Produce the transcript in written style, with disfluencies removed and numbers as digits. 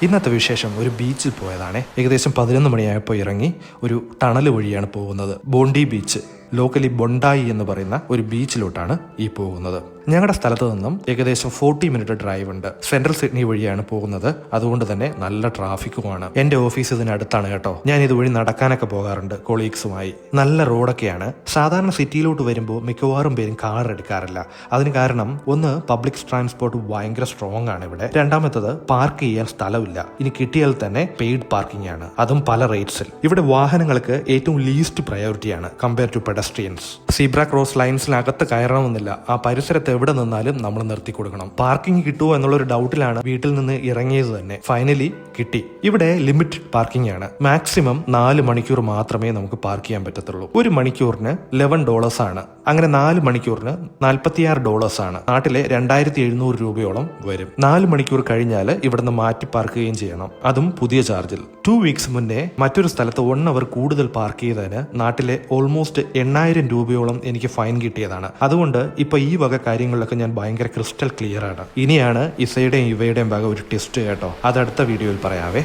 ഇന്നത്തെ വിശേഷം ഒരു ബീച്ചിൽ പോയതാണ്. ഏകദേശം 11 മണിയായപ്പോൾ ഇറങ്ങി ഒരു ടണൽ വഴിയാണ് പോകുന്നത്. ബോണ്ടി ബീച്ച്, ലോക്കലി ബൊണ്ടായി എന്ന് പറയുന്ന ഒരു ബീച്ചിലോട്ടാണ് ഈ പോകുന്നത്. ഞങ്ങളുടെ സ്ഥലത്ത് നിന്നും ഏകദേശം 40 മിനിറ്റ് ഡ്രൈവ് ഉണ്ട്. സെൻട്രൽ സിഡ്നി വഴിയാണ് പോകുന്നത്. അതുകൊണ്ട് തന്നെ നല്ല ട്രാഫിക്കുമാണ്. എന്റെ ഓഫീസ് ഇതിനടുത്താണ് കേട്ടോ. ഞാൻ ഇതുവഴി നടക്കാനൊക്കെ പോകാറുണ്ട് കൊളീഗ്സുമായി. നല്ല റോഡൊക്കെയാണ്. സാധാരണ സിറ്റിയിലോട്ട് വരുമ്പോൾ മിക്കവാറും പേരും കാർ എടുക്കാറില്ല. അതിന് കാരണം ഒന്ന്, പബ്ലിക് ട്രാൻസ്പോർട്ട് ഭയങ്കര സ്ട്രോങ് ആണ് ഇവിടെ. രണ്ടാമത്തത്, പാർക്ക് ചെയ്യാൻ സ്ഥലമില്ല. ഇനി കിട്ടിയാൽ തന്നെ പെയ്ഡ് പാർക്കിംഗ് ആണ്, അതും പല റേറ്റ്സിൽ. ഇവിടെ വാഹനങ്ങൾക്ക് ഏറ്റവും ലീസ്റ്റ് പ്രയോറിറ്റിയാണ് compare to pedestrians. Zebra cross ലൈൻസിനകത്ത് കയറണമെന്നില്ല. ആ പരിസരത്ത് എവിടെ നിന്നാലും നമ്മൾ നിർത്തി കൊടുക്കണം. പാർക്കിംഗ് കിട്ടുമോ എന്നുള്ളൊരു ഡൗട്ടിലാണ് വീട്ടിൽ നിന്ന് ഇറങ്ങിയത് തന്നെ. ഫൈനലി കിട്ടി. ഇവിടെ ലിമിറ്റഡ് പാർക്കിംഗ് ആണ്. മാക്സിമം 4 മണിക്കൂർ മാത്രമേ നമുക്ക് പാർക്ക് ചെയ്യാൻ പറ്റത്തുള്ളൂ. ഒരു മണിക്കൂറിന് $11 ആണ്. അങ്ങനെ 4 മണിക്കൂറിന് $46 ആണ്. നാട്ടിലെ 2700 രൂപയോളം വരും. 4 മണിക്കൂർ കഴിഞ്ഞാൽ ഇവിടുന്ന് മാറ്റി പാർക്കുകയും ചെയ്യണം, അതും പുതിയ ചാർജിൽ. 2 വീക്സ് മുന്നേ മറ്റൊരു സ്ഥലത്ത് 1 അവർ കൂടുതൽ പാർക്ക് ചെയ്തതിന് നാട്ടിലെ ഓൾമോസ്റ്റ് 8000 രൂപയോളം എനിക്ക് ഫൈൻ കിട്ടിയതാണ്. അതുകൊണ്ട് ഇപ്പൊ ഈ വക കാര്യങ്ങളിലൊക്കെ ഞാൻ ഭയങ്കര ക്രിസ്റ്റൽ ക്ലിയർ ആണ്. ഇനിയാണ് ഇസയുടെയും ഇവയുടെയും ഭാഗം ഒരു ടെസ്റ്റ് കേട്ടോ. അത് അടുത്ത വീഡിയോയിൽ പറയാവേ.